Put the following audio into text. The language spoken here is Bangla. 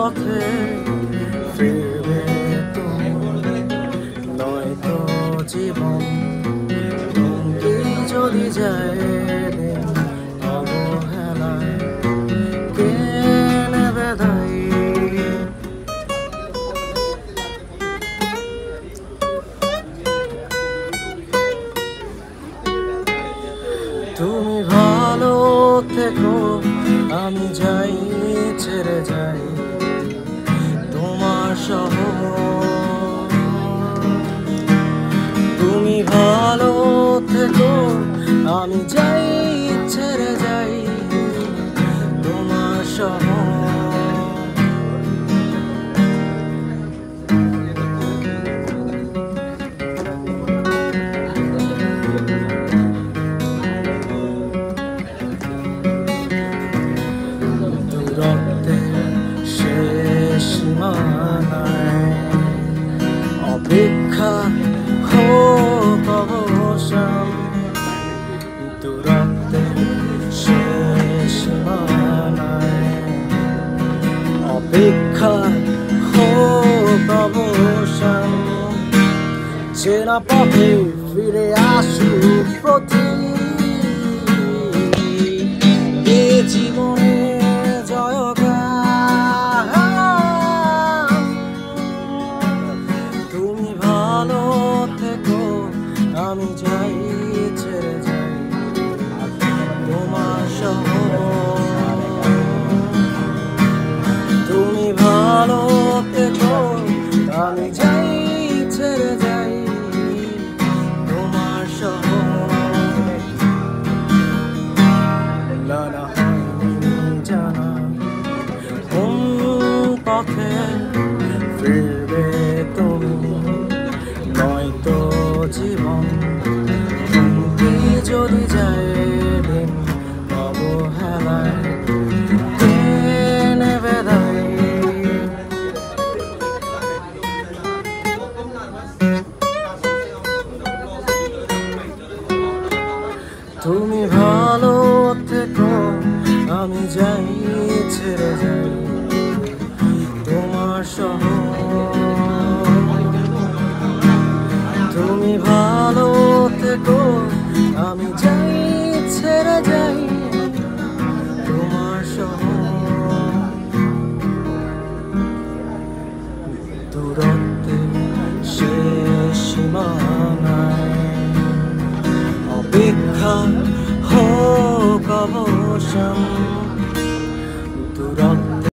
পথে ফিরবে তুমি, নয়তো জীবন থমকে যদি যায় দিন অবহেলায়, কে নেবে দায়? তুমি ভালো থেকো, আমি যাই, ছেড়ে যাই তোমার শহর। তুমি ভালো থেকো, আমি যাই, ছেড়ে যাই তোমার শহর। দূরত্বের শেষ সীমানায় অপেক্ষা হোক অবসান, দূরত্বের শেষ সীমানায় অপেক্ষা হোক অবসান, চেনা পথে ফিরে আসুক প্রতি এ জীবনে জয়গান। তুমি ভালো থেকো, আমি যাই, ছেড়ে যাই তোমার শহর। তুমি ভালো থেকো, আমি যাই, ছেড়ে যাই তোমার শহর। লালা হয়নি জানা কোন পথে ফিরবে তুমি, নয়তো জীবন থমকে যদি যায় দিন অবহেলায়, কে নেবে দায়? তুমি ভালো থেকো, আমি যাই, ছেড়ে যাই তোমার শহর। তুমি ভালো থেকো, আমি যাই, ছেড়ে যাই